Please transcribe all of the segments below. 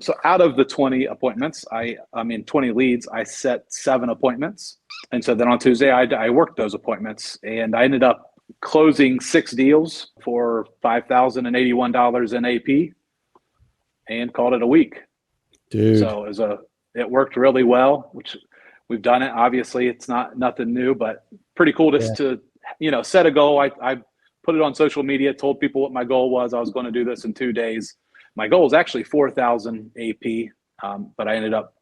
So out of the 20 appointments, 20 leads, I set 7 appointments. And so then on Tuesday, I worked those appointments, and I ended up closing 6 deals for $5,081 in AP and called it a week. Dude. So it worked really well, which we've done it. Obviously, it's nothing new, but pretty cool just to, set a goal. I put it on social media, told people what my goal was. I was going to do this in 2 days. My goal is actually 4,000 AP, but I ended up,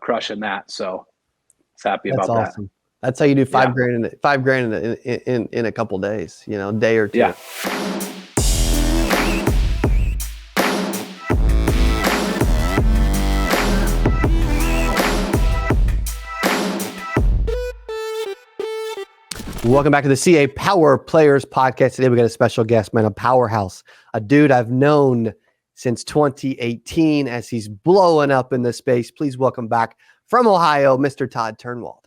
crushing that. So I was happy about that. That's awesome. That's how you do $5,000 in a couple days, a day or two. Yeah. Welcome back to the CA Power Players Podcast. Today we got a special guest, man, a powerhouse, a dude I've known since 2018 as he's blowing up in the space. Please welcome back from Ohio, Mr. Todd Turnwald.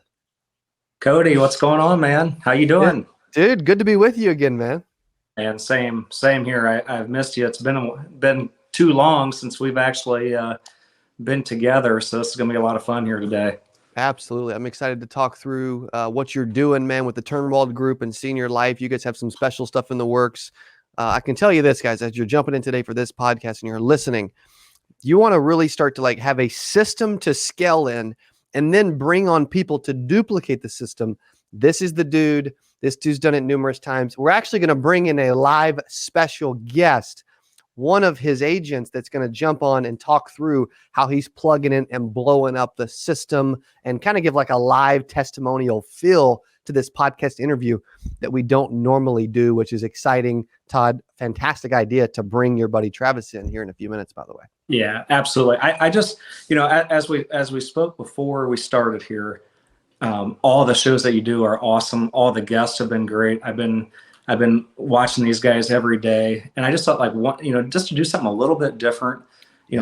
Cody, what's going on, man? How you doing? Dude, good to be with you again, man. And same here. I've missed you. It's been too long since we've actually been together, so this is gonna be a lot of fun here today. Absolutely. I'm excited to talk through what you're doing, man, with the Turnwald Group and Senior Life. You guys have some special stuff in the works. I can tell you this, guys, as you're jumping in today for this podcast and you're listening, you want to really start to have a system to scale in and then bring on people to duplicate the system. This is the dude. This dude's done it numerous times. We're actually going to bring in a live special guest, one of his agents that's going to jump on and talk through how he's plugging in and blowing up the system and kind of give a live testimonial feel to this podcast interview that we don't normally do, which is exciting. Todd, fantastic idea to bring your buddy Travis in here in a few minutes, by the way. Yeah, absolutely. I just, as we spoke before we started here, all the shows that you do are awesome. All the guests have been great. I've been watching these guys every day, and I just thought just to do something a little bit different,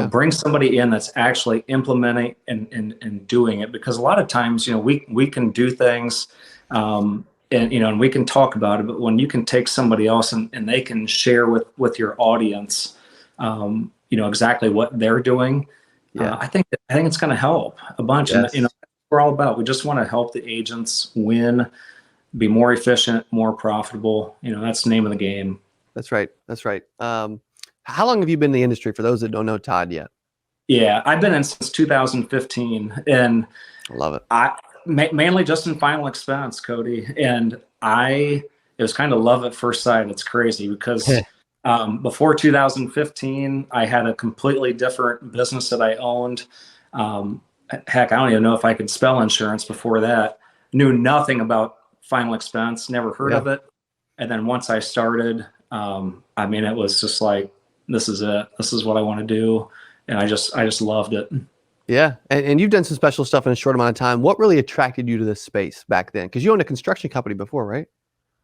bring somebody in that's actually implementing and doing it, because a lot of times, we can do things, and we can talk about it, but when you can take somebody else and they can share with your audience, exactly what they're doing. I think it's going to help a bunch. Yes. And, we're all about, we just want to help the agents win, be more efficient, more profitable. That's the name of the game. That's right. How long have you been in the industry, for those that don't know Todd yet? Yeah, I've been in since 2015, and I love it. Mainly just in final expense, Cody. And it was kind of love at first sight. It's crazy because before 2015, I had a completely different business that I owned. Heck, I don't even know if I could spell insurance before that. Knew nothing about final expense, never heard of it. And then once I started, it was just like, this is it. This is what I want to do. And I just loved it. Yeah. And you've done some special stuff in a short amount of time. What really attracted you to this space back then? Because you owned a construction company before, right?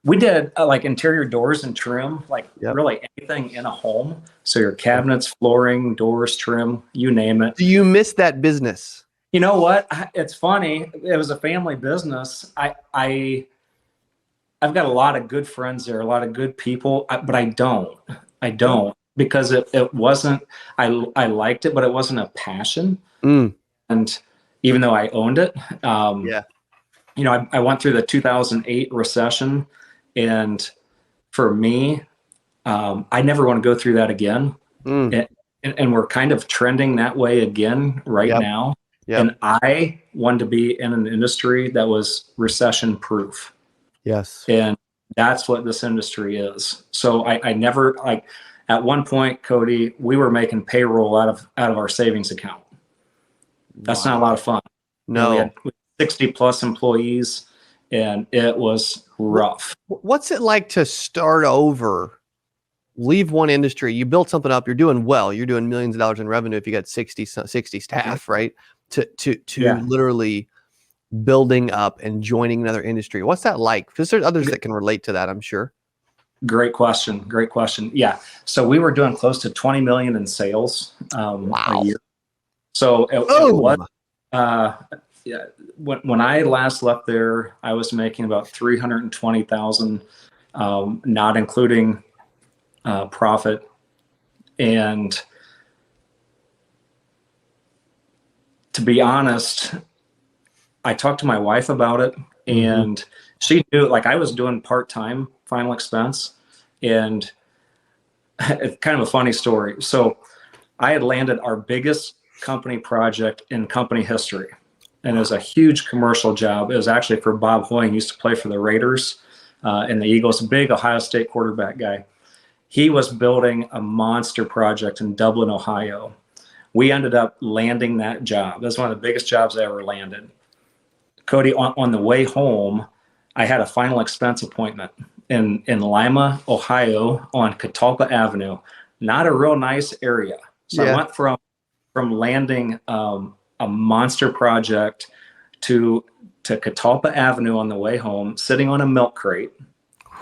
We did interior doors and trim, really anything in a home. So your cabinets, flooring, doors, trim, you name it. Do you miss that business? You know what? It's funny. It was a family business. I've got a lot of good friends there, a lot of good people, but I don't because it wasn't, I liked it, but it wasn't a passion. And even though I owned it, I went through the 2008 recession, and for me, I never want to go through that again. And we're kind of trending that way again now. Yep. And I wanted to be in an industry that was recession proof. Yes. And that's what this industry is. So I never, at one point, Cody, we were making payroll out of our savings account. That's not a lot of fun. No. We had 60 plus employees, and it was rough. What's it like to start over, leave one industry? You built something up, you're doing well, you're doing millions of dollars in revenue if you got 60 staff, right? To literally building up and joining another industry. What's that like? Because there's others that can relate to that, I'm sure. Great question. Yeah. So we were doing close to 20 million in sales a year. So it was, when I last left there, I was making about 320,000, not including profit. And to be honest, I talked to my wife about it, and she knew, like, I was doing part-time final expense, and it's kind of a funny story. So I had landed our biggest company project in company history, and it was a huge commercial job. It was actually for Bob Hoying, used to play for the Raiders and the Eagles, big Ohio State quarterback guy. He was building a monster project in Dublin, Ohio. We ended up landing that job. That's one of the biggest jobs I ever landed. Cody, on the way home, I had a final expense appointment in Lima, Ohio, on Catalpa Avenue. Not a real nice area. So I went from landing a monster project to Catalpa Avenue on the way home, sitting on a milk crate,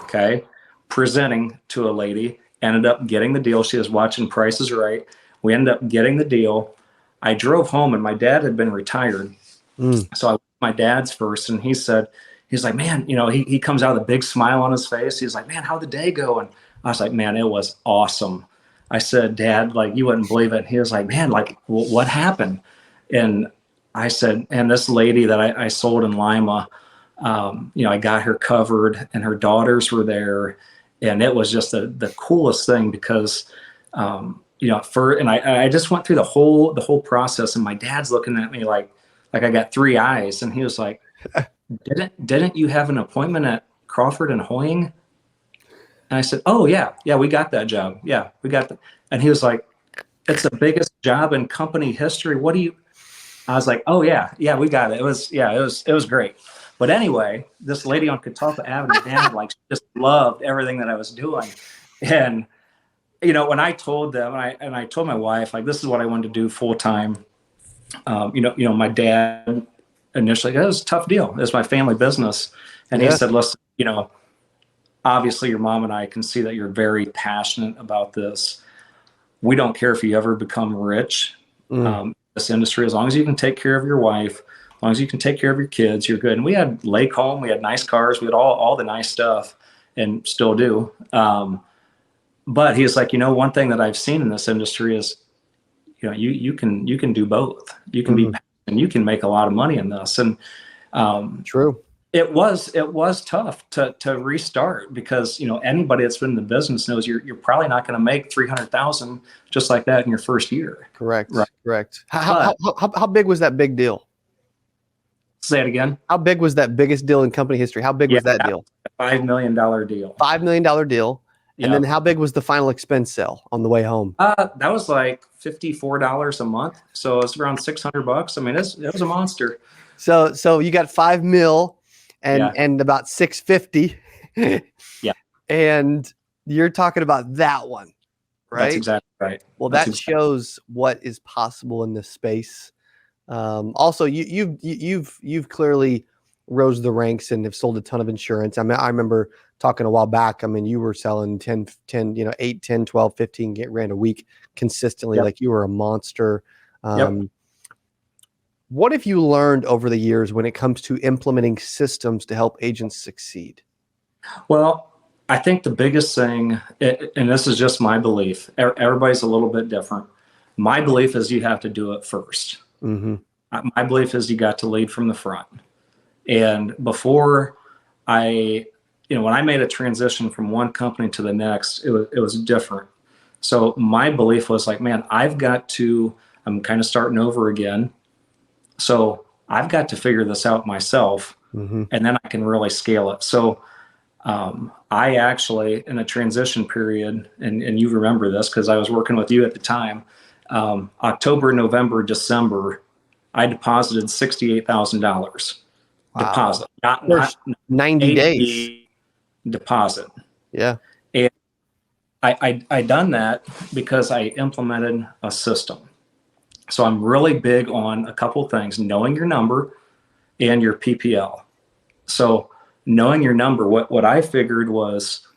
okay, presenting to a lady, ended up getting the deal. She was watching Price is Right. We ended up getting the deal. I drove home, and my dad had been retired. So I went to my dad's first, and he's like, man, you know, he comes out with a big smile on his face. He's like, man, how'd the day go? And I was like, man, it was awesome. I said, Dad, like, you wouldn't believe it. He was like, man, like, what happened? And I said, and this lady that I sold in Lima, you know, I got her covered, and her daughters were there. And it was just the coolest thing because, you know, and I just went through the whole process, and my dad's looking at me like I got three eyes. And he was like, didn't you have an appointment at Crawford and Hoying? And I said, oh yeah, we got that job. Yeah, we got that. And he was like, it's the biggest job in company history. I was like, oh yeah, we got it. It was great. But anyway, this lady on Catalpa Avenue, Dad, like, just loved everything that I was doing. And, you know, when I told them, and I told my wife, like, this is what I wanted to do full time. You know, my dad initially, it was a tough deal. It was my family business. And he said, listen, you know, obviously your mom and I can see that you're very passionate about this. We don't care if you ever become rich in this industry, as long as you can take care of your wife, as long as you can take care of your kids, you're good. And we had lake home, we had nice cars, we had all the nice stuff, and still do. But he's like, you know, one thing that I've seen in this industry is, you know, you can do both. You can be, and you can make a lot of money in this. And true. It was tough to restart, because, you know, anybody that's been in the business knows you're probably not going to make 300,000 just like that in your first year. Correct. Right. Correct. How big was that big deal? Say it again. How big was that biggest deal in company history? How big was that deal? $5 million deal. $5 million deal. And then how big was the final expense sale on the way home? That was like $54 a month. So it's around $600. I mean, it was a monster. So you got 5 mil and about 650. Yeah. And you're talking about that one, right? That's exactly right. Well, that shows what is possible in this space. Also, you've clearly rose the ranks and have sold a ton of insurance. I mean, I remember talking a while back. I mean, you were selling 10, 8, 10, 12, 15 grand a week consistently. Like, you were a monster. What have you learned over the years when it comes to implementing systems to help agents succeed? Well, I think the biggest thing, and this is just my belief, everybody's a little bit different. My belief is you have to do it first. My belief is you got to lead from the front. And before when I made a transition from one company to the next, it was different. So my belief was like, man, I'm kind of starting over again. So I've got to figure this out myself, and then I can really scale it. So I actually, in a transition period, and you remember this because I was working with you at the time, October, November, December, I deposited $68,000. Deposit, not 90 days deposit. Yeah. And I done that because I implemented a system. So I'm really big on a couple of things: knowing your number and your PPL. So knowing your number, what I figured was,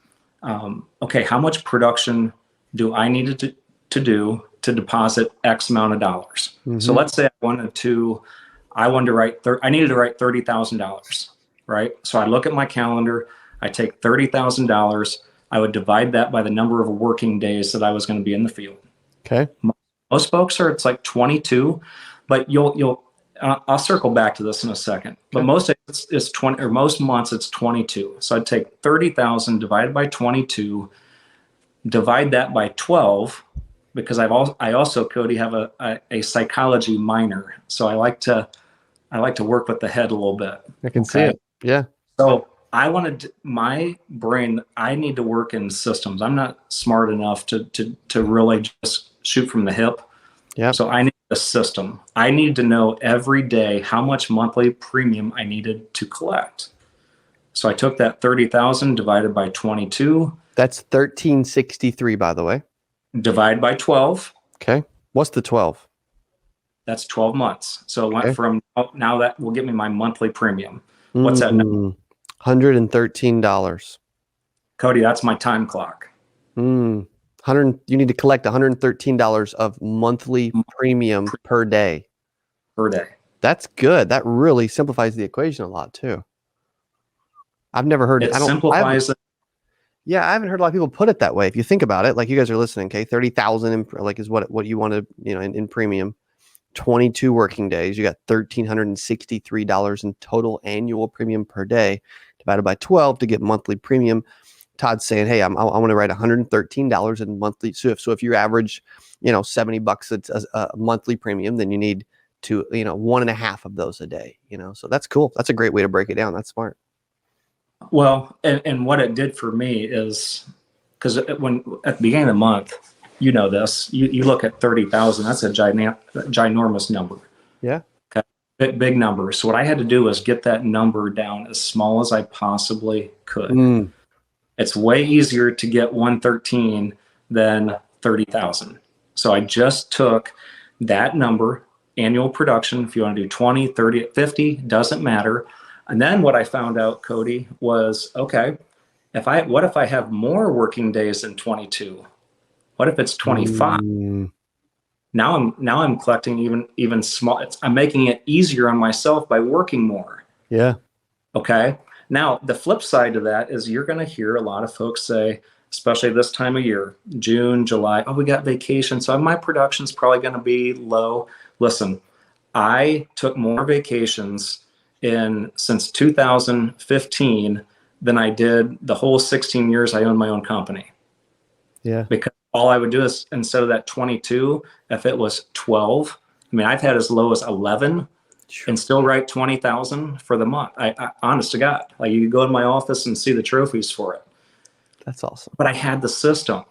okay, how much production do I need to do to deposit X amount of dollars? So let's say I needed to write $30,000, right? So I look at my calendar, I take $30,000, I would divide that by the number of working days that I was going to be in the field. Okay. Most folks it's like 22, but you'll I'll circle back to this in a second, but most it's 20, or most months it's 22. So I'd take 30,000 divided by 22, divide that by 12, because I also, Cody, have a psychology minor. So I like to work with the head a little bit. I can see it. Yeah. So I wanted my brain, I need to work in systems. I'm not smart enough to really just shoot from the hip. Yeah. So I need a system. I need to know every day how much monthly premium I needed to collect. So I took that 30,000 divided by 22. That's 1363, by the way. Divide by 12. Okay. What's the 12? That's 12 months. So it went from, now that will give me my monthly premium. What's that number? $113. Cody, that's my time clock. You need to collect $113 of monthly premium per day. Per day. That's good. That really simplifies the equation a lot too. I've never heard it. Simplifies it. Yeah, I haven't heard a lot of people put it that way. If you think about it, like you guys are listening, okay, 30,000 like is what you want to, in premium. 22 working days, you got $1,363 in total annual premium per day, divided by 12 to get monthly premium. Todd's saying, hey, I want to write $113 in monthly. So if you average, $70 a monthly premium, then you need to, 1.5 of those a day, so that's cool. That's a great way to break it down. That's smart. Well, and what it did for me is, because when at the beginning of the month, this, you look at 30,000, that's a ginormous number. Yeah. Okay. Big number. So what I had to do was get that number down as small as I possibly could. It's way easier to get 113 than 30,000. So I just took that number, annual production, if you want to do 20, 30, 50, doesn't matter. And then what I found out, Cody, was, okay, what if I have more working days than 22? What if it's 25? Now I'm collecting even small. I'm making it easier on myself by working more. Yeah. Okay. Now the flip side to that is you're going to hear a lot of folks say, especially this time of year, June, July, oh, we got vacation, so my production's probably going to be low. Listen, I took more vacations since 2015 than I did the whole 16 years I owned my own company. Yeah. Because all I would do is, instead of that 22, if it was 12, I've had as low as 11 and still write 20,000 for the month. I honest to God, like you could go in my office and see the trophies for it. That's awesome. But I had the system.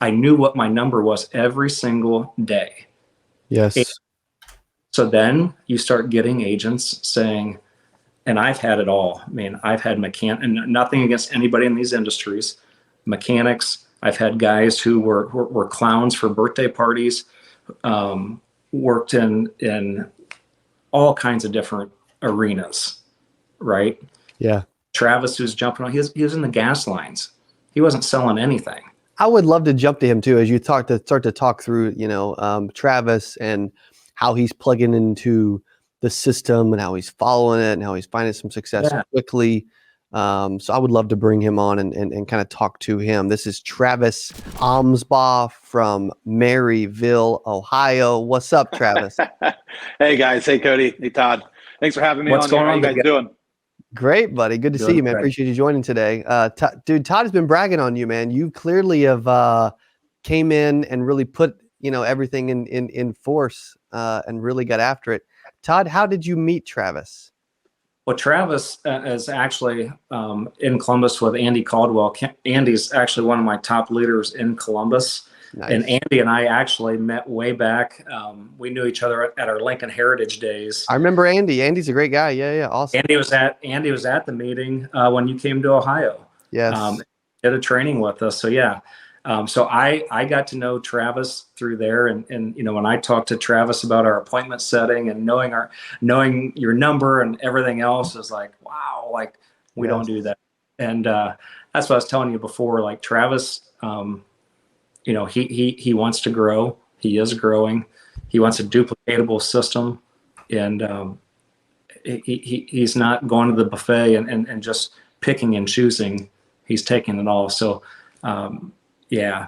I knew what my number was every single day. Yes. So then you start getting agents saying, and I've had it all. I've had and nothing against anybody in these industries, mechanics. I've had guys who were clowns for birthday parties, worked in all kinds of different arenas, right? Yeah. Travis, who's jumping on, he was in the gas lines. He wasn't selling anything. I would love to jump to him too, as you start to talk through, Travis and how he's plugging into the system and how he's following it and how he's finding some success quickly. So I would love to bring him on and kind of talk to him. This is Travis Amsbaugh from Maryville, Ohio. What's up, Travis? Hey guys. Hey Cody. Hey Todd. Thanks for having me on. How are you guys doing? Great, buddy. Good to see you, man. Great. Appreciate you joining today. Dude, Todd has been bragging on you, man. You clearly have came in and really put everything in force and really got after it. Todd, how did you meet Travis? Well, Travis is actually in Columbus with Andy Caldwell. Andy's actually one of my top leaders in Columbus. Nice. And Andy and I actually met way back. We knew each other at our Lincoln Heritage Days. I remember Andy. Andy's a great guy. Yeah, awesome. Andy was at the meeting when you came to Ohio. Yes. Did a training with us. So yeah. So I got to know Travis through there, and when I talked to Travis about our appointment setting and knowing your number and everything else is like, wow, like we don't do that. And that's what I was telling you before. Like Travis, he wants to grow. He is growing. He wants a duplicatable system, and he's not going to the buffet and just picking and choosing. He's taking it all. So. Yeah,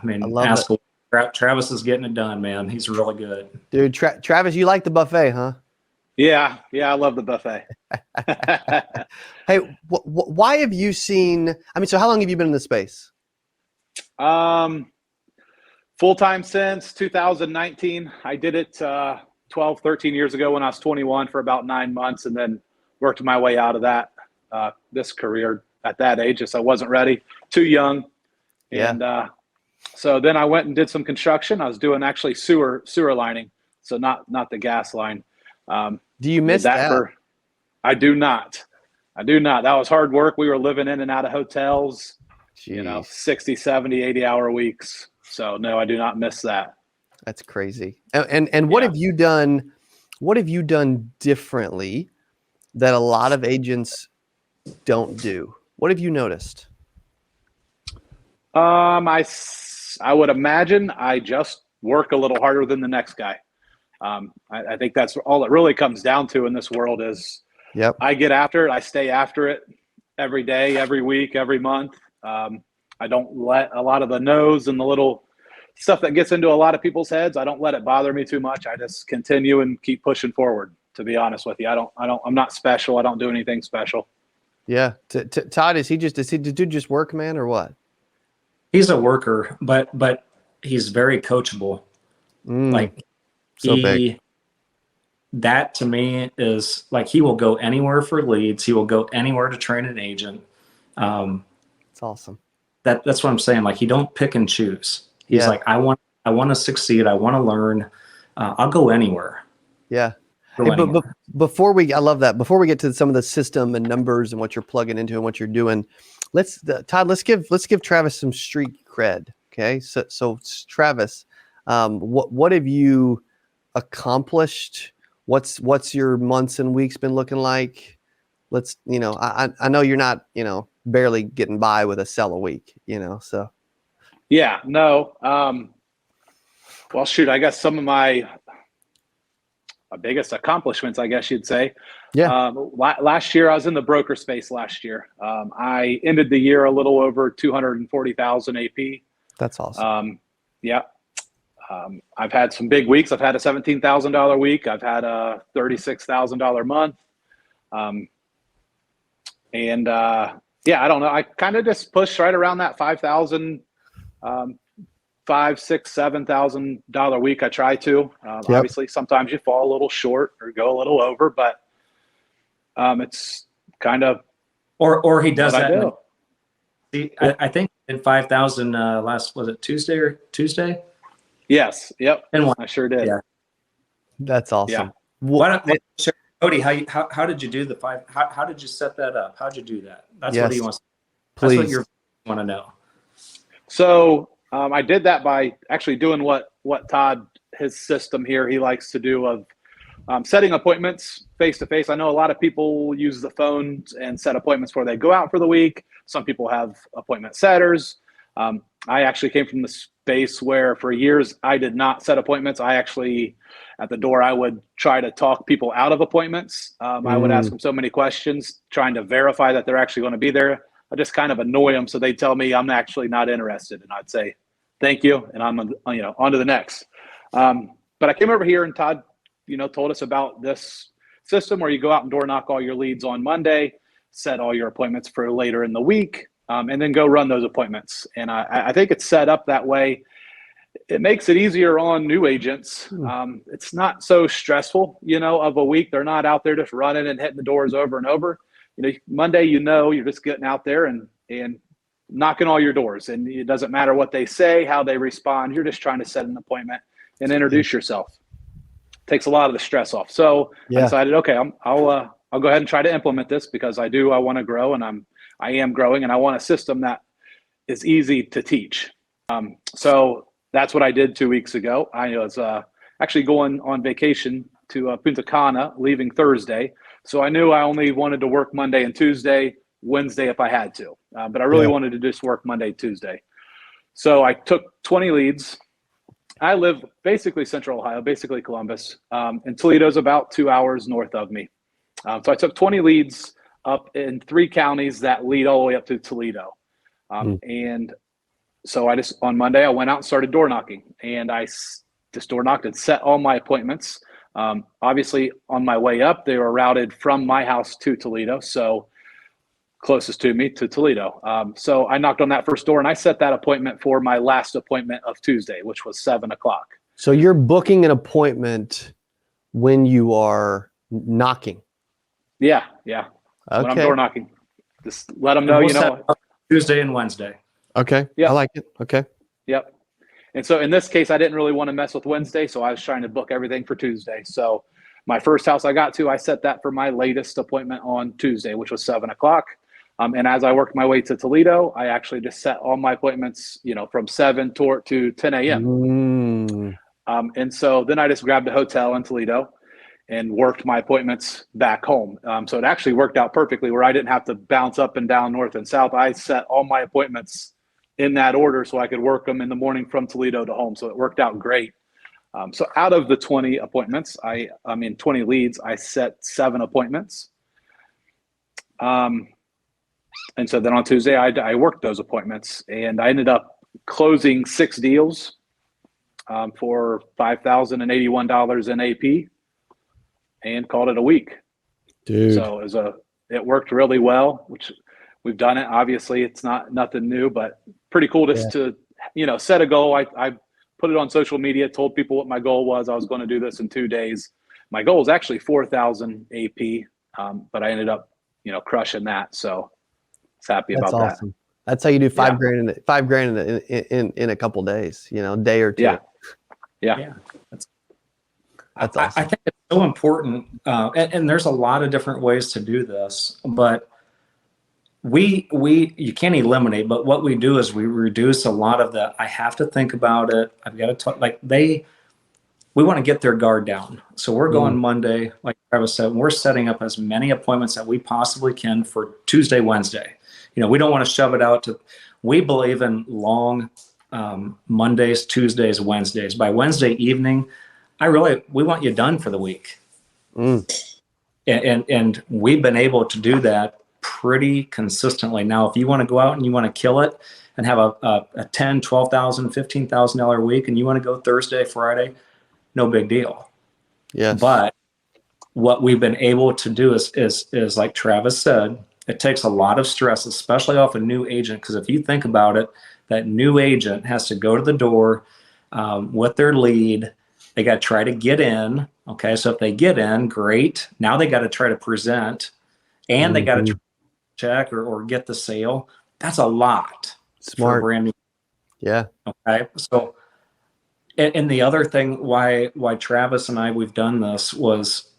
Travis is getting it done, man. He's really good. Dude, Travis, you like the buffet, huh? Yeah. I love the buffet. Hey, why have you seen? I mean, so how long have you been in this space? Full-time since 2019. I did it 12, 13 years ago when I was 21 for about 9 months, and then worked my way out of that, this career at that age. Just I wasn't ready, too young. Yeah. And so then I went and did some construction. I was doing actually sewer lining, so not the gas line. Do you miss that? I do not. That was hard work. We were living in and out of hotels, Jeez. 60, 70, 80-hour weeks. So no, I do not miss that. That's crazy. And what have you done? What have you done differently that a lot of agents don't do? What have you noticed? I would imagine I just work a little harder than the next guy. I think that's all it really comes down to in this world is I get after it. I stay after it every day, every week, every month. I don't let a lot of the no's and the little stuff that gets into a lot of people's heads. I don't let it bother me too much. I just continue and keep pushing forward, to be honest with you. I'm not special. I don't do anything special. Yeah. Todd, does the dude just work, man, or what? He's a worker, but he's very coachable. Like so big. That to me is like, he will go anywhere for leads. He will go anywhere to train an agent. It's awesome. That's what I'm saying. Like, he don't pick and choose. He's like, I want to succeed. I want to learn. I'll go anywhere. Yeah. Hey, but before I love that. Before we get to some of the system and numbers and what you're plugging into and what you're doing, Todd, let's give Travis some street cred. Okay. So Travis, what have you accomplished? What's your months and weeks been looking like? I know you're not, barely getting by with a sell a week, so. Yeah, no. Well, shoot, I guess some of my biggest accomplishments, I guess you'd say. Yeah. Last year, I was in the broker space last year. I ended the year a little over 240,000 AP. That's awesome. Yeah. I've had some big weeks. I've had a $17,000 week. I've had a $36,000 month. I don't know. I kind of just push right around that $5,000, $5,000, $6,000, $7,000 week. I try to. Obviously, sometimes you fall a little short or go a little over, but it's kind of or he does that. See, I think in 5,000 last, was it Tuesday? Yes. Yep. And I sure did. Yeah. That's awesome. Yeah. Why don't Cody, how did you do the five? How did you set that up? How'd you do that? That's what he wants. Please. That's what you want to know. So I did that by actually doing what Todd, his system here, he likes to do of setting appointments face to face. I know a lot of people use the phones and set appointments before they go out for the week. Some people have appointment setters. I actually came from the space where for years I did not set appointments. I actually, at the door, I would try to talk people out of appointments. I would ask them so many questions, trying to verify that they're actually going to be there. I just kind of annoy them, so they tell me I'm actually not interested, and I'd say thank you, and I'm on to the next. But I came over here, and Todd, told us about this system where you go out and door knock all your leads on Monday, set all your appointments for later in the week, and then go run those appointments. And I think it's set up that way. It makes it easier on new agents. It's not so stressful, of a week. They're not out there just running and hitting the doors over and over. Monday, you're just getting out there and knocking all your doors. And it doesn't matter what they say, how they respond. You're just trying to set an appointment and introduce yourself. It takes a lot of the stress off. So I decided, okay, I'll go ahead and try to implement this because I want to grow, and I am growing, and I want a system that is easy to teach. So that's what I did 2 weeks ago. I was actually going on vacation to Punta Cana, leaving Thursday. So I knew I only wanted to work Monday and Tuesday, Wednesday if I had to. But I really wanted to just work Monday, Tuesday. So I took 20 leads. I live basically Central Ohio, basically Columbus. And Toledo's about 2 hours north of me. So I took 20 leads up in 3 counties that lead all the way up to Toledo. And so on Monday, I went out and started door knocking, and I just door knocked and set all my appointments. Obviously, on my way up, they were routed from my house to Toledo, so closest to me to Toledo. So I knocked on that first door, and I set that appointment for my last appointment of Tuesday, which was 7 o'clock. So you're booking an appointment when you are knocking. Yeah. Okay. When I'm door knocking, just let them know, Tuesday and Wednesday. Okay. Yep. I like it. Okay. Yep. And so in this case, I didn't really want to mess with Wednesday, so I was trying to book everything for Tuesday. So my first house I got to, I set that for my latest appointment on Tuesday, which was 7 o'clock. And as I worked my way to Toledo, I actually just set all my appointments, from 7 to 10 a.m. And so then I just grabbed a hotel in Toledo and worked my appointments back home. So it actually worked out perfectly where I didn't have to bounce up and down north and south. I set all my appointments in that order so I could work them in the morning from Toledo to home. So it worked out great. So out of the 20 appointments, 20 leads, I set 7 appointments. And so then on Tuesday, I worked those appointments, and I ended up closing 6 deals for $5,081 in AP, and called it a week. Dude. So it worked really well, which we've done it. Obviously, it's nothing new, but pretty cool just to set a goal. I put it on social media, told people what my goal was. I was going to do this in 2 days. My goal was actually 4,000 AP, but I ended up crushing that. So I was happy about awesome. that. That's how you do $5,000 in a couple days, day or two. Yeah. That's awesome. I think it's so important. And there's a lot of different ways to do this, but you can't eliminate, but what we do is we reduce a lot of the, I have to think about it. I've got to talk, we want to get their guard down. So we're going Monday, like Travis said, we're setting up as many appointments that we possibly can for Tuesday, Wednesday. We don't want to shove it out we believe in long Mondays, Tuesdays, Wednesdays. By Wednesday evening, we want you done for the week. And we've been able to do that pretty consistently. Now, if you want to go out and you want to kill it and have a $10,000, $12,000, $15,000 week, and you want to go Thursday, Friday, no big deal. Yes. But what we've been able to do is like Travis said, it takes a lot of stress, especially off a new agent. Because if you think about it, that new agent has to go to the door with their lead. They got to try to get in. Okay. So if they get in, great. Now they got to try to present, and they got to check or get the sale. That's a lot. Smart. For a brand new. Yeah. Okay. So, and the other thing why Travis and we've done this was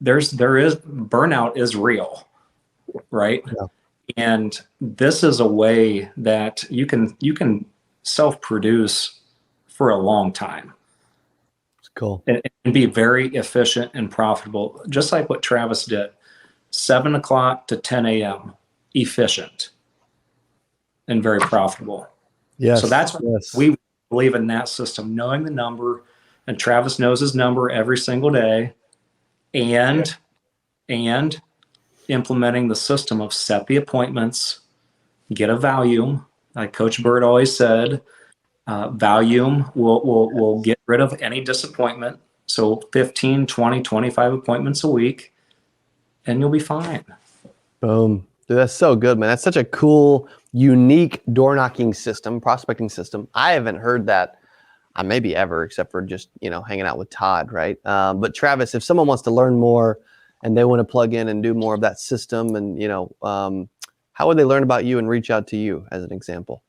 there is burnout is real, right? Yeah. And this is a way that you can self-produce for a long time. It's cool. And be very efficient and profitable, just like what Travis did. 7 o'clock to 10 a.m. efficient and very profitable. Yes. So that's what we believe in, that system, knowing the number, and Travis knows his number every single day, and implementing the system of set the appointments, get a volume, like Coach Bird always said. Volume will get rid of any disappointment. So 15, 20, 25 appointments a week, and you'll be fine. Boom. Dude, that's so good, man. That's such a cool, unique door knocking system, prospecting system. I haven't heard that maybe ever, except for just, hanging out with Todd, right? But Travis, if someone wants to learn more and they want to plug in and do more of that system, and, how would they learn about you and reach out to you as an example?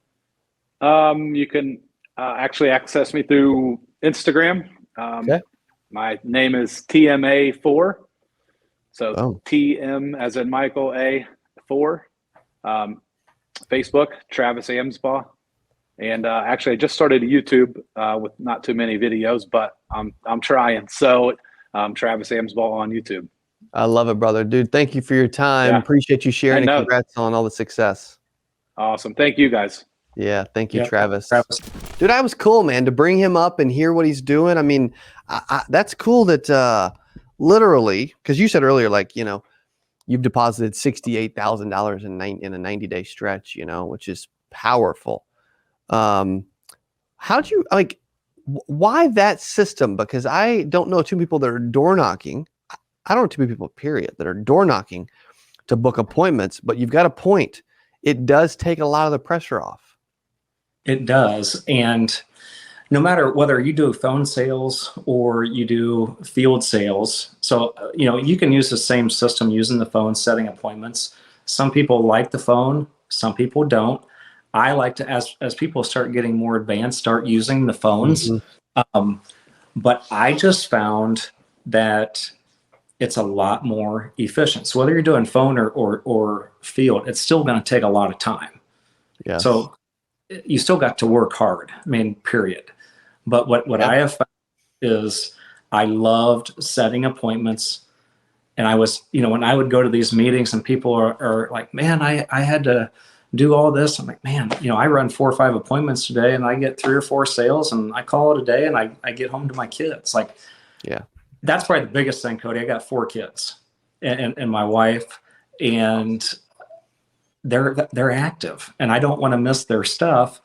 You can actually access me through Instagram. Okay. My name is TMA4. So TM as in Michael, A4. Facebook, Travis Amsbaugh. And actually I just started a YouTube with not too many videos, but I'm trying. So Travis Amsbaugh on YouTube. I love it, brother. Dude, thank you for your time. Yeah. Appreciate you sharing, and congrats on all the success. Awesome. Thank you, guys. Yeah, thank you, Yep. Travis. Dude, that was cool, man, to bring him up and hear what he's doing. I mean, that's cool that literally, because you said earlier, you've deposited $68,000 in a 90-day stretch, which is powerful. How'd you, Why that system? Because I don't know too many people that are door knocking. I don't know too many people, period, that are door knocking to book appointments, but you've got a point. It does take a lot of the pressure off. It does. And no matter whether you do phone sales or you do field sales, so, you can use the same system using the phone, setting appointments. Some people like the phone, some people don't. I like to, as people start getting more advanced, start using the phones. But I just found that it's a lot more efficient. So whether you're doing phone or field, it's still going to take a lot of time. Yes. So you still got to work hard. I mean, period. But what I have found is I loved setting appointments. And I was, when I would go to these meetings and people are like, man, I had to do all this. I'm like, man, I run 4 or 5 appointments today and I get 3 or 4 sales and I call it a day and I get home to my kids. Like, yeah, that's probably the biggest thing, Cody. I got 4 kids and my wife, and they're active and I don't want to miss their stuff,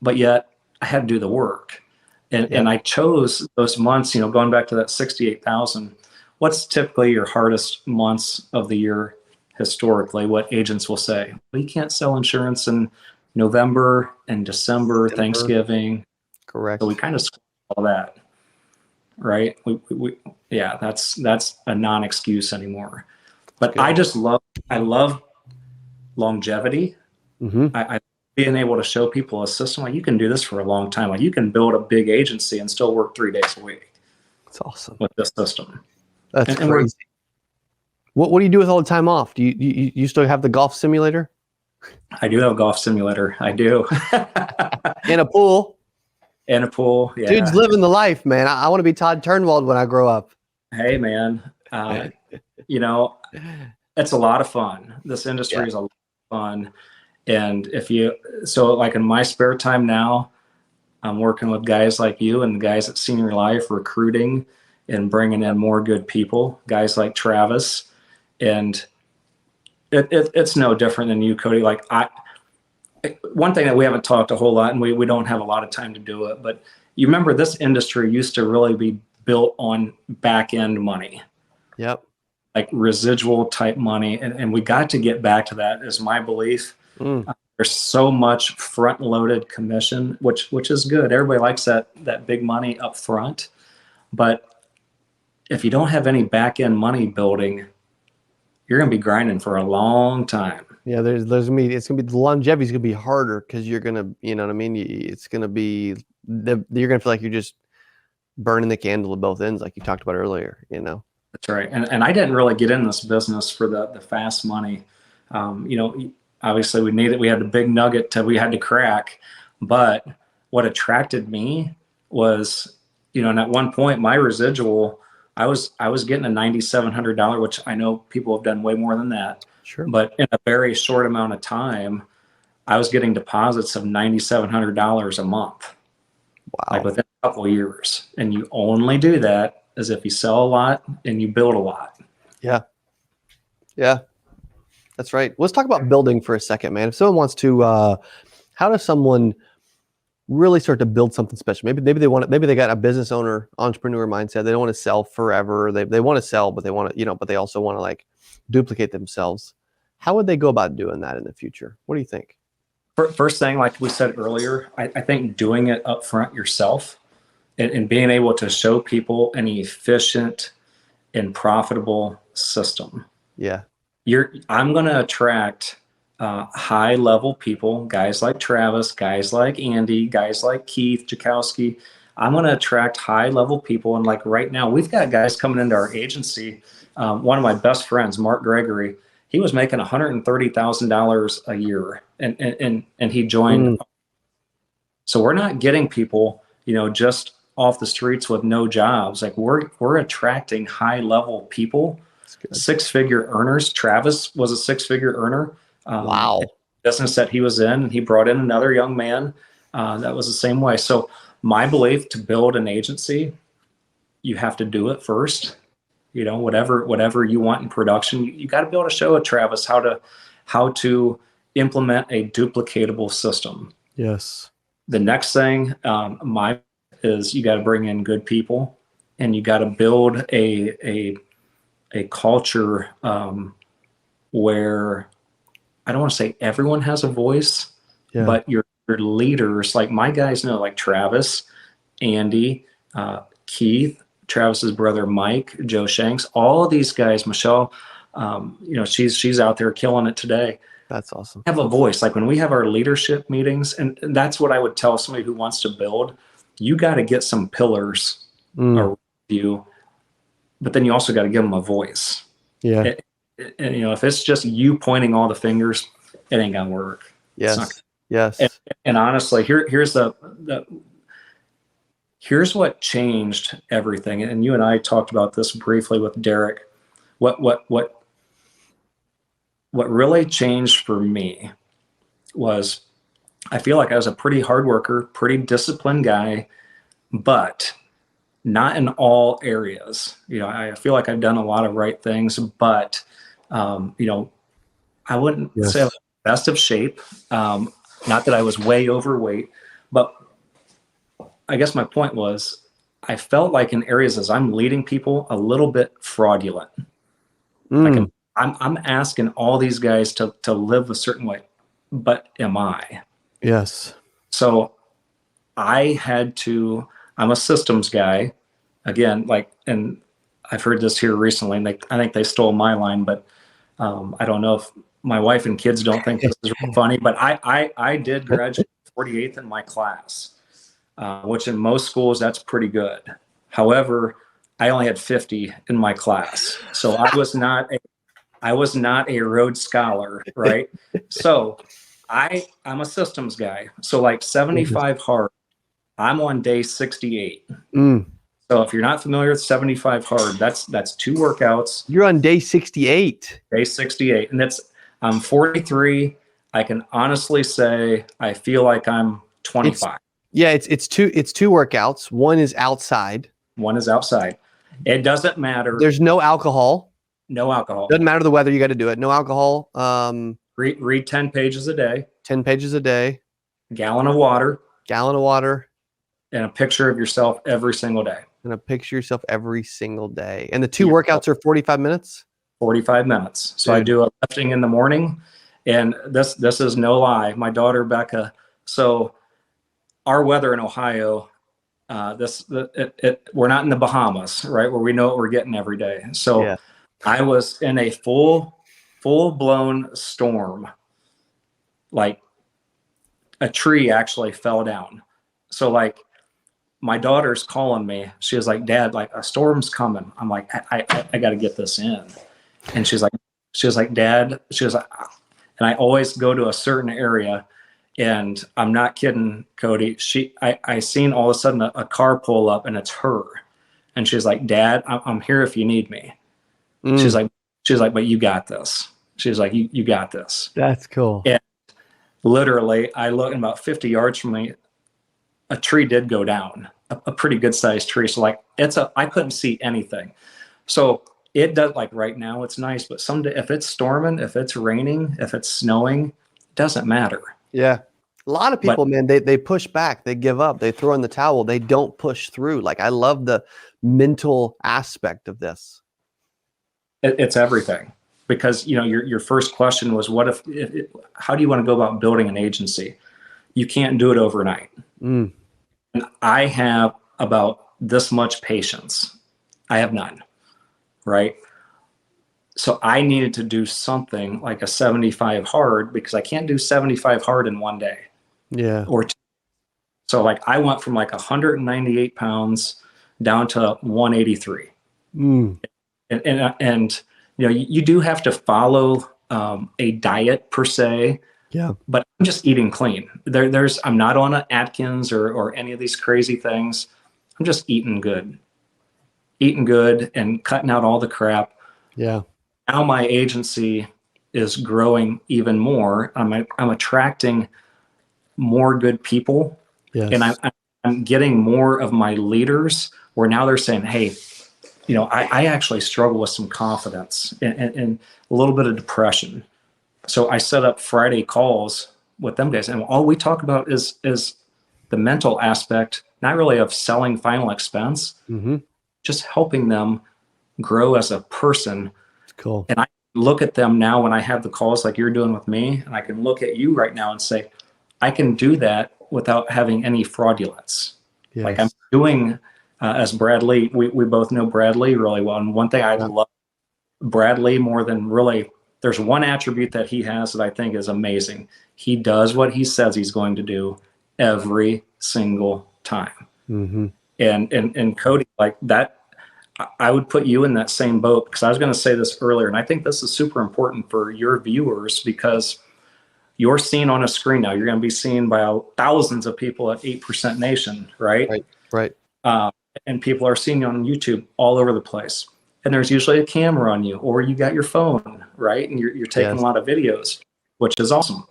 but yet I had to do the work. And I chose those months, going back to that 68,000. What's typically your hardest months of the year historically? What agents will say, well, you can't sell insurance in November and December. Thanksgiving. Correct. So we kind of all that, right? That's a non-excuse anymore. But I love longevity. I being able to show people a system, like you can do this for a long time. Like you can build a big agency and still work 3 days a week. That's awesome. With this system. That's crazy. What do you do with all the time off? Do you still have the golf simulator? I do have a golf simulator. I do. In a pool. In a pool. Yeah. Dude's living the life, man. I want to be Todd Turnwald when I grow up. Hey, man. It's a lot of fun. This industry is a lot of fun. And like in my spare time now, I'm working with guys like you and the guys at Senior Life, recruiting and bringing in more good people, guys like Travis. And it's no different than you, Cody. Like one thing that we haven't talked a whole lot, and we don't have a lot of time to do it, but you remember this industry used to really be built on back end money. Yep. Like residual type money. And we got to get back to that, is my belief. There's so much front loaded commission, which is good. Everybody likes that big money up front. But if you don't have any back end money building, you're going to be grinding for a long time. Yeah, there's the longevity's going to be harder because you're going to, it's going to be, you're going to feel like you're just burning the candle at both ends, like you talked about earlier, That's right. And I didn't really get in this business for the fast money. Obviously we had the big nugget we had to crack, but what attracted me was, and at one point my residual, I was getting a $9,700, which I know people have done way more than that. Sure. But in a very short amount of time, I was getting deposits of $9,700 a month. Wow. Like within a couple of years. And you only do that as if you sell a lot and you build a lot. Yeah. Yeah. That's right. Let's talk about building for a second, man. If someone wants to, how does someone really start to build something special? Maybe they got a business owner, entrepreneur mindset. They don't want to sell forever. They want to sell, but they want to, but they also want to like duplicate themselves. How would they go about doing that in the future? What do you think? First thing, like we said earlier, I think doing it up front yourself and being able to show people an efficient and profitable system. Yeah. I'm going to attract high level people, guys like Travis, guys like Andy, guys like Keith Jakowski. I'm going to attract high level people. And like right now, we've got guys coming into our agency. One of my best friends, Mark Gregory, he was making $130,000 a year and he joined. So we're not getting people, just off the streets with no jobs. Like we're attracting high level people, 6-figure earners. Travis was a 6-figure earner. Wow. Business that he was in, and he brought in another young man that was the same way. So my belief, to build an agency, you have to do it first. Whatever you want in production, you got to be able to show Travis how to implement a duplicatable system. Yes. The next thing, is you got to bring in good people, and you got to build a culture where, I don't want to say everyone has a voice, but your leaders, like my guys know, like Travis, Andy, Keith, Travis's brother Mike, Joe Shanks, all of these guys, Michelle, she's out there killing it today. That's awesome. Have a voice. Like when we have our leadership meetings, and that's what I would tell somebody who wants to build. You got to get some pillars around you, but then you also got to give them a voice. Yeah. And if it's just you pointing all the fingers, it ain't gonna work. Yes. Yes. And honestly, here's what changed everything. And you and I talked about this briefly with Derek. What really changed for me was, I feel like I was a pretty hard worker, pretty disciplined guy, but not in all areas. I feel like I've done a lot of right things, but I wouldn't say I was the best of shape. Not that I was way overweight, but I guess my point was, I felt like in areas as I'm leading people, a little bit fraudulent. Like I'm asking all these guys to live a certain way, but am I? Yes. So I'm a systems guy again, and I've heard this here recently, and I think they stole my line, but I don't know if my wife and kids don't think this is real funny, but I did graduate 48th in my class, which in most schools, that's pretty good. However, I only had 50 in my class. So I was not a Rhodes Scholar, right? So I'm a systems guy. So like 75 hard, I'm on day 68. So if you're not familiar with 75 hard, that's 2 workouts. You're on day 68. Day 68. And I'm 43. I can honestly say I feel like I'm 25. It's two workouts. One is outside. One is outside. It doesn't matter. There's no alcohol. No alcohol. Doesn't matter the weather, you got to do it. No alcohol. Read 10 pages a day. 10 pages a day. Gallon of water. And a picture of yourself every single day. And a picture of yourself every single day. And the 2 workouts are 45 minutes? 45 minutes. So I do a lifting in the morning. And this is no lie. My daughter, Becca, so our weather in Ohio, we're not in the Bahamas, right? Where we know what we're getting every day. So I was in a full-blown storm. Like a tree actually fell down. So like my daughter's calling me. She was like, Dad, like a storm's coming. I'm like, I got to get this in. And she was like, Dad, and I always go to a certain area, and I'm not kidding, Cody. I seen all of a sudden a car pull up, and it's her. And she's like, Dad, I'm here if you need me. She's like, but you got this. She's like, you got this. That's cool. And literally, I look, and about 50 yards from me, a tree did go down, a pretty good sized tree. So like I couldn't see anything. So it does, like right now it's nice, but someday if it's storming, if it's raining, if it's snowing, it doesn't matter. Yeah. A lot of people, man, they push back, they give up, they throw in the towel, they don't push through. Like I love the mental aspect of this. It's everything. Because your first question was, how do you want to go about building an agency? You can't do it overnight. And I have about this much patience. I have none, right? So I needed to do something like a 75 hard, because I can't do 75 hard in one day. Yeah. Or two. So like I went from like 198 pounds down to 183. And you do have to follow a diet per se. Yeah. But I'm just eating clean. I'm not on an Atkins or any of these crazy things. I'm just eating good and cutting out all the crap. Yeah. Now my agency is growing even more. I'm attracting more good people. Yes. And I'm getting more of my leaders where now they're saying, hey, I actually struggle with some confidence and a little bit of depression. So I set up Friday calls with them guys, and all we talk about is the mental aspect not really of selling final expense, just helping them grow as a person. Cool. And I look at them now when I have the calls like you're doing with me, and I can look at you right now and say, I can do that without having any fraudulence. Yes. Like I'm doing, as Bradley, we both know Bradley really well. And one thing I love Bradley more than really, there's one attribute that he has that I think is amazing. He does what he says he's going to do every single time. And Cody, like that, I would put you in that same boat, because I was going to say this earlier, and I think this is super important for your viewers, because you're seen on a screen now. You're going to be seen by thousands of people at 8% Nation, right? Right. And people are seeing you on YouTube all over the place. And there's usually a camera on you, or you got your phone, right? And you're taking a lot of videos, which is awesome.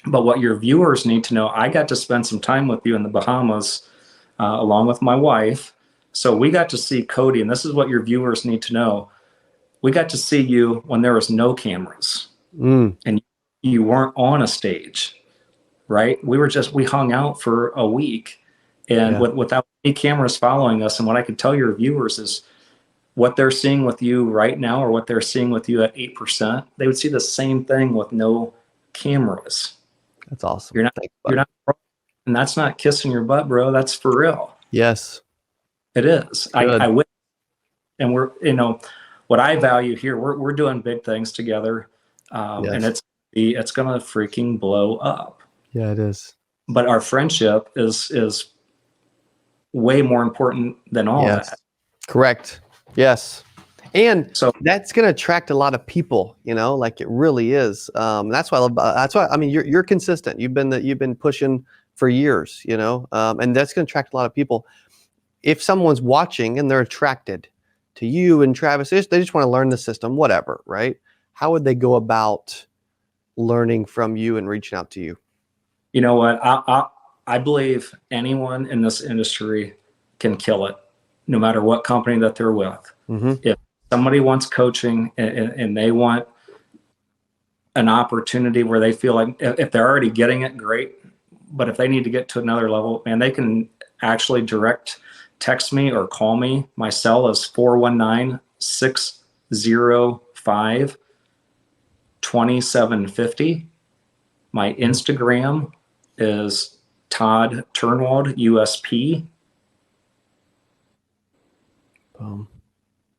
But what your viewers need to know, I got to spend some time with you in the Bahamas along with my wife. So we got to see Cody, and this is what your viewers need to know. We got to see you when there was no cameras and you weren't on a stage, right? We hung out for a week, and without any cameras following us. And what I can tell your viewers is what they're seeing with you right now, or what they're seeing with you at 8%, they would see the same thing with no cameras. That's awesome. You're not, and that's not kissing your butt, bro. That's for real. Yes, it is. I wish, and we're, what I value here, we're doing big things together, and it's gonna freaking blow up. Yeah, it is. But our friendship is way more important than all that. Correct. Yes. And so that's going to attract a lot of people, like it really is. That's why I mean, you're consistent. You've been pushing for years, and that's going to attract a lot of people. If someone's watching and they're attracted to you and Travis, they just want to learn the system, whatever, right? How would they go about learning from you and reaching out to you? You know what? I believe anyone in this industry can kill it, no matter what company that they're with. If somebody wants coaching and they want an opportunity where they feel like if they're already getting it, great. But if they need to get to another level, man, they can actually direct text me or call me. My cell is 419-605-2750. My Instagram is Todd Turnwald, USP.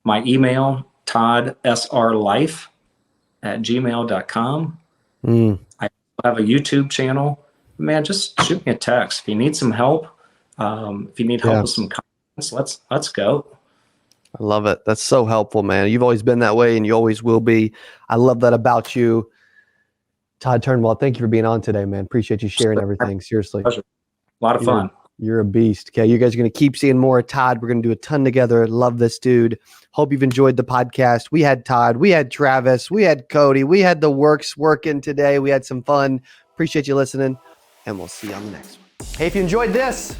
My email, toddsrlife@gmail.com. I have a YouTube channel. Man, just shoot me a text. If you need some help, if you need help with some comments, let's go. I love it. That's so helpful, man. You've always been that way, and you always will be. I love that about you. Todd Turnwald, thank you for being on today, man. Appreciate you sharing everything. Seriously. Pleasure. A lot of fun. You're a beast. Okay, you guys are going to keep seeing more of Todd. We're going to do a ton together. Love this dude. Hope you've enjoyed the podcast. We had Todd. We had Travis. We had Cody. We had the works working today. We had some fun. Appreciate you listening, and we'll see you on the next one. Hey, if you enjoyed this,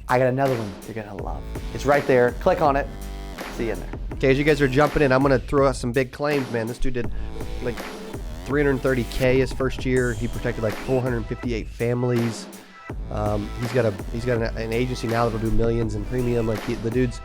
I got another one you're going to love. It's right there. Click on it. See you in there. Okay, as you guys are jumping in, I'm going to throw out some big claims, man. This dude did like $330K his first year. He protected like 458 families. He's got an agency now that'll do millions in premium. Like the dude's